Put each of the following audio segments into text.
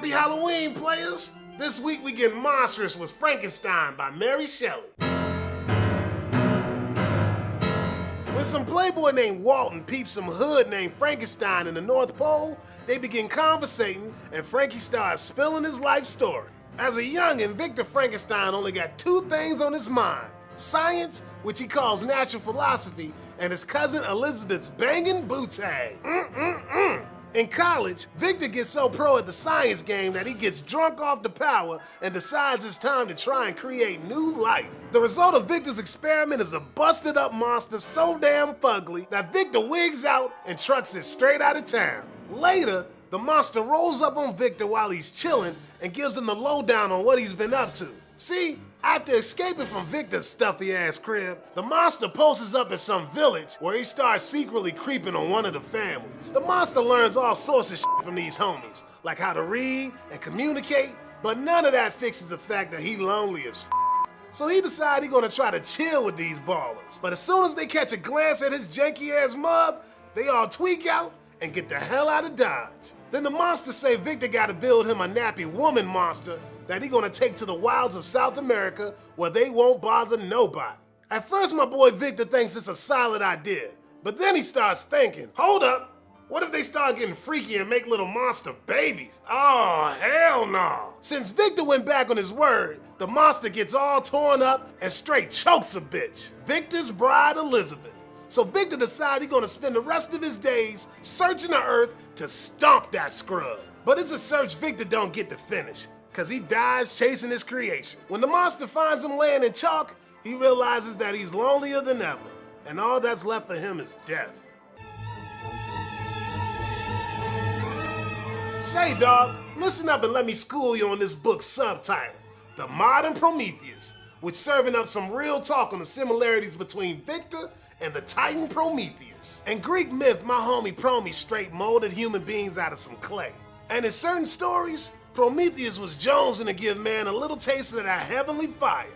Happy Halloween, players! This week we get monstrous with Frankenstein by Mary Shelley. When some playboy named Walton peeps some hood named Frankenstein in the North Pole, they begin conversating and Frankie starts spilling his life story. As a youngin', Victor Frankenstein only got two things on his mind: science, which he calls natural philosophy, and his cousin Elizabeth's bangin' bootay. In college, Victor gets so pro at the science game that he gets drunk off the power and decides it's time to try and create new life. The result of Victor's experiment is a busted up monster so damn fugly that Victor wigs out and trucks it straight out of town. Later, the monster rolls up on Victor while he's chilling and gives him the lowdown on what he's been up to. See, after escaping from Victor's stuffy-ass crib, the monster pulses up at some village where he starts secretly creeping on one of the families. The monster learns all sorts of shit from these homies, like how to read and communicate, but none of that fixes the fact that he lonely as f***. So he decides he's gonna try to chill with these ballers. But as soon as they catch a glance at his janky-ass mug, they all tweak out and get the hell out of Dodge. Then the monster say Victor gotta build him a nappy woman monster that he gonna take to the wilds of South America where they won't bother nobody. At first my boy Victor thinks it's a solid idea, but then he starts thinking, hold up, what if they start getting freaky and make little monster babies? Oh, hell no. Since Victor went back on his word, the monster gets all torn up and straight chokes a bitch, Victor's bride Elizabeth. So Victor decides he's gonna spend the rest of his days searching the earth to stomp that scrub. But it's a search Victor don't get to finish, cause he dies chasing his creation. When the monster finds him laying in chalk, he realizes that he's lonelier than ever, and all that's left for him is death. Say dog, listen up and let me school you on this book's subtitle, The Modern Prometheus, which serving up some real talk on the similarities between Victor and the Titan Prometheus. In Greek myth, my homie Prometheus straight molded human beings out of some clay. And in certain stories, Prometheus was jonesing to give man a little taste of that heavenly fire.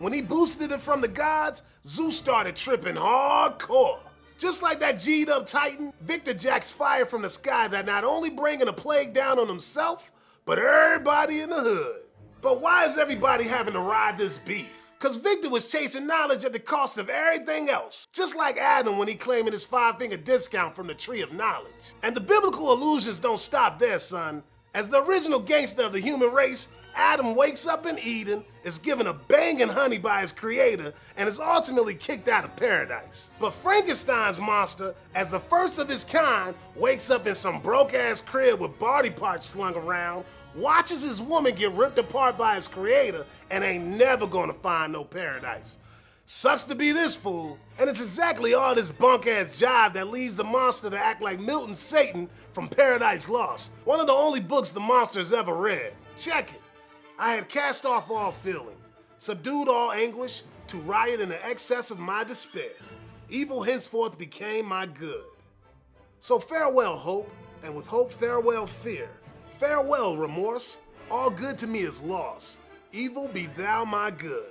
When he boosted it from the gods, Zeus started tripping hardcore. Just like that G'd up Titan, Victor jacks fire from the sky that not only bringing a plague down on himself, but everybody in the hood. But why is everybody having to ride this beef? Cause Victor was chasing knowledge at the cost of everything else, just like Adam when he claiming his 5-finger discount from the tree of knowledge. And the biblical allusions don't stop there, son. As the original gangster of the human race, Adam wakes up in Eden, is given a banging honey by his creator, and is ultimately kicked out of paradise. But Frankenstein's monster, as the first of his kind, wakes up in some broke-ass crib with body parts slung around, watches his woman get ripped apart by his creator, and ain't never gonna find no paradise. Sucks to be this fool, and it's exactly all this bunk-ass jive that leads the monster to act like Milton Satan from Paradise Lost, one of the only books the monster has ever read. Check it. I had cast off all feeling, subdued all anguish, to riot in the excess of my despair. Evil henceforth became my good. So farewell hope, and with hope farewell fear. Farewell remorse, all good to me is lost. Evil be thou my good.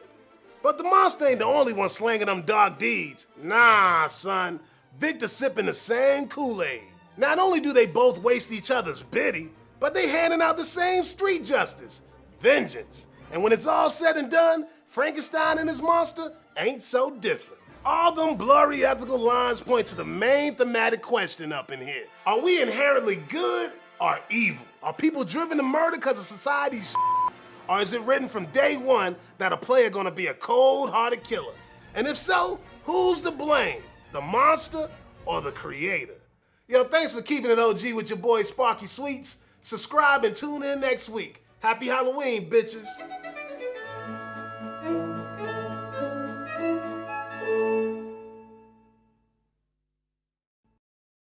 But the monster ain't the only one slanging them dark deeds. Nah, son, Victor sipping the same Kool-Aid. Not only do they both waste each other's biddy, but they handing out the same street justice, vengeance. And when it's all said and done, Frankenstein and his monster ain't so different. All them blurry ethical lines point to the main thematic question up in here. Are we inherently good or evil? Are people driven to murder because of society's shit? Or is it written from day one that a player gonna be a cold-hearted killer? And if so, who's to blame? The monster or the creator? Yo, thanks for keeping it OG with your boy Sparky Sweets. Subscribe and tune in next week. Happy Halloween, bitches.